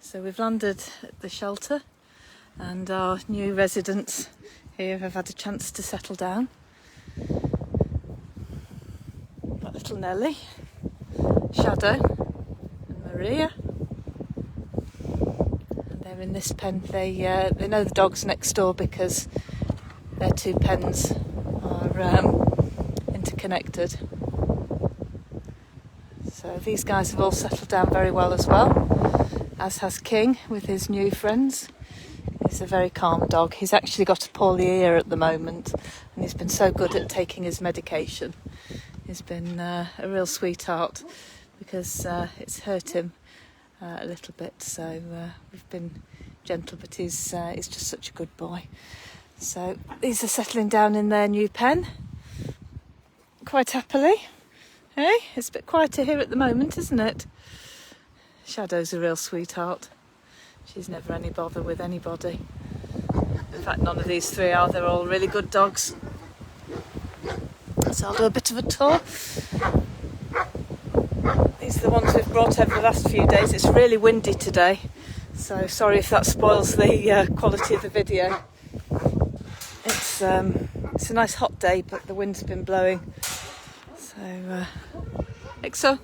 So we've landed at the shelter and our new residents here have had a chance to settle down. Got little Nelly, Shadow and Maria. And they're in this pen. They know the dogs next door because their two pens are interconnected. So these guys have all settled down very well as well, as has King with his new friends. He's a very calm dog. He's actually got a poorly ear at the moment and he's been so good at taking his medication. He's been a real sweetheart because it's hurt him a little bit, so we've been gentle, but he's just such a good boy. So these are settling down in their new pen quite happily. Hey, it's a bit quieter here at the moment, isn't it? Shadow's a real sweetheart. She's never any bother with anybody. In fact, none of these three are. They're all really good dogs. So I'll do a bit of a tour. These are the ones we've brought over the last few days. It's really windy today, so sorry if that spoils the quality of the video. It's a nice hot day, but the wind's been blowing. So, like so.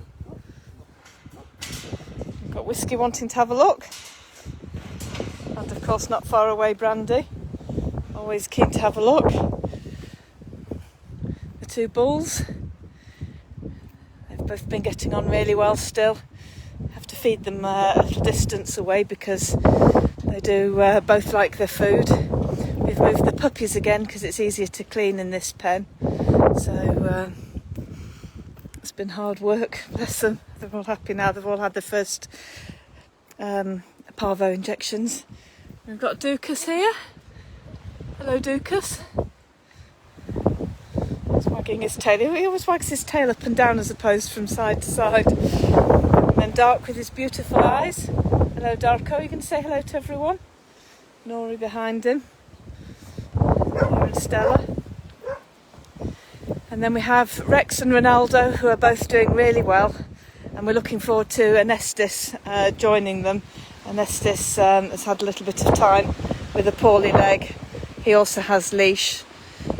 We've got Ουίσκυ wanting to have a look. And of course not far away Brandυ, always keen to have a look. The two bulls, they've both been getting on really well still. Have to feed them a little distance away because they do both like their food. We've moved the puppies again because it's easier to clean in this pen. So it's been hard work, bless them. They're all happy now. They've all had their first parvo injections. We've got Dukas here. Hello, Dukas. He's wagging his tail. He always wags his tail up and down as opposed from side to side. And then Dark with his beautiful eyes. Hello, Darko. You can say hello to everyone. Nori behind him. Here and Stella. And then we have Rex and Ronaldo, who are both doing really well. And we're looking forward to Anestis joining them. Anestis has had a little bit of time with a poorly leg. He also has leash.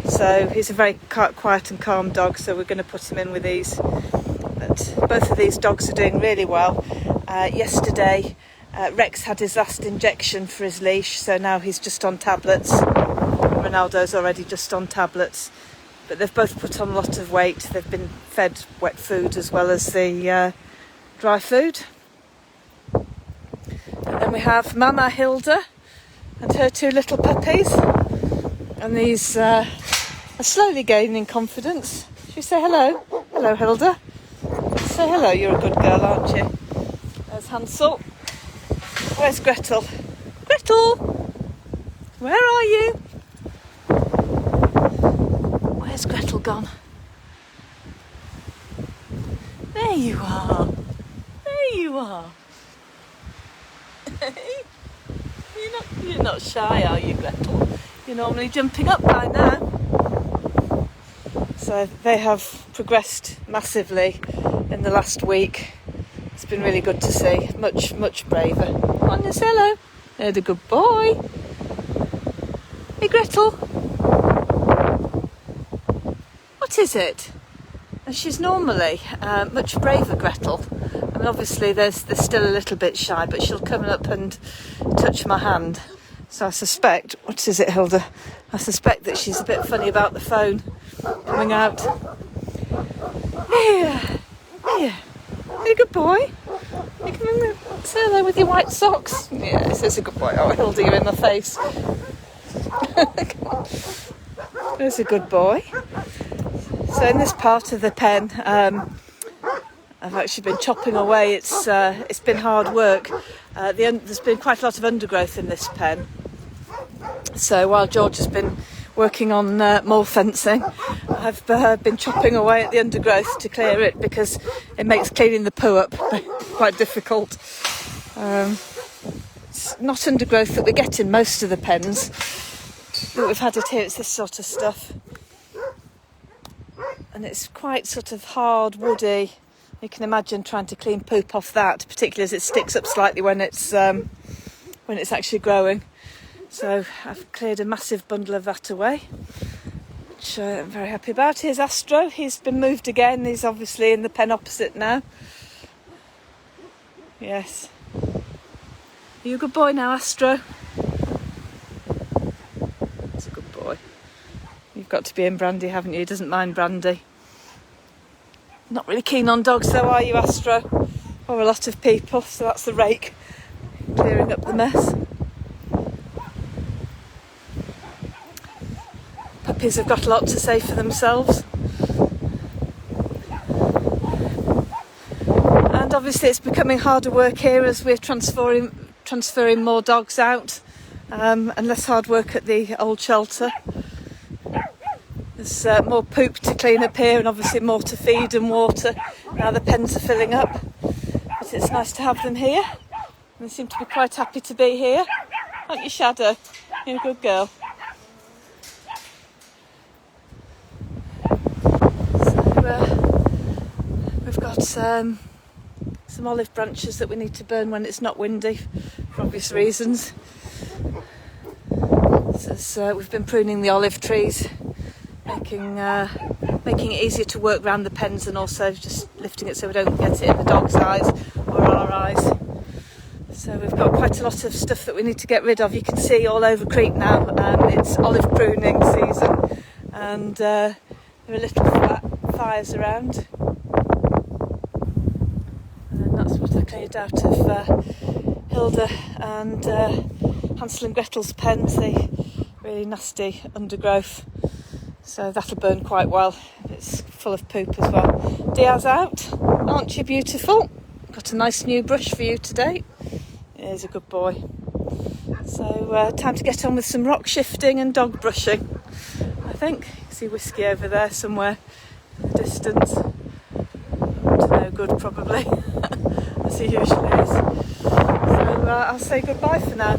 So he's a very quiet and calm dog, so we're going to put him in with these. But both of these dogs are doing really well. Yesterday, Rex had his last injection for his leash, so now he's just on tablets. Ronaldo's already just on tablets. But they've both put on a lot of weight. They've been fed wet food as well as the dry food. And then we have Mama Hilda and her two little puppies. And these are slowly gaining confidence. Should we say hello? Hello, Hilda. Say hello, you're a good girl, aren't you? There's Hansel. Where's Gretel? Gretel! Where are you? Where's Gretel gone? There you are. There you are. You're not shy, are you, Gretel? You're normally jumping up by now. So they have progressed massively in the last week. It's been really good to see. Much braver. Come on, say hello. There's a good boy. Hey, Gretel. What is it? And she's normally much braver, Gretel. I mean, obviously they're still a little bit shy, but she'll come up and touch my hand. So I suspect, what is it, Hilda? I suspect that she's a bit funny about the phone coming out. Here. You're a good boy. You can say hello with your white socks. Yes, it's a good boy. Oh, Hilda, you're in my face. There's a good boy. So in this part of the pen, I've actually been chopping away. It's been hard work. There's been quite a lot of undergrowth in this pen. So while George has been working on more fencing, I've been chopping away at the undergrowth to clear it because it makes cleaning the poo up quite difficult. It's not undergrowth that we get in most of the pens, but we've had it here. It's this sort of stuff. And it's quite sort of hard, woody, You can imagine trying to clean poop off that, particularly as it sticks up slightly when it's actually growing. So I've cleared a massive bundle of that away, which I'm very happy about. Here's Astro. He's been moved again. He's obviously in the pen opposite now. Yes. Are you a good boy now, Astro? That's a good boy. You've got to be in Brandie, haven't you? He doesn't mind Brandie. Not really keen on dogs though, are you, Astro? Or a lot of people, so that's the rake clearing up the mess. Puppies have got a lot to say for themselves. And obviously it's becoming harder work here as we're transferring more dogs out, and less hard work at the old shelter. There's more poop to clean up here and obviously more to feed and water. Now the pens are filling up, but it's nice to have them here. They seem to be quite happy to be here. Aren't you, Shadow? You're a good girl. So we've got some olive branches that we need to burn when it's not windy, for obvious reasons. We've been pruning the olive trees, making it easier to work around the pens, and also just lifting it so we don't get it in the dog's eyes or our eyes. So we've got quite a lot of stuff that we need to get rid of. You can see all over Crete now, it's olive pruning season, and there are little flat fires around. And that's what I cleared out of Hilda and Hansel and Gretel's pens, the really nasty undergrowth. So that'll burn quite well. It's full of poop as well. Dia's out. Aren't you beautiful? Got a nice new brush for you today. He's a good boy. So time to get on with some rock shifting and dog brushing, I think. You can see Ουίσκυ over there somewhere in the distance. To no good probably, as he usually is. So I'll say goodbye for now.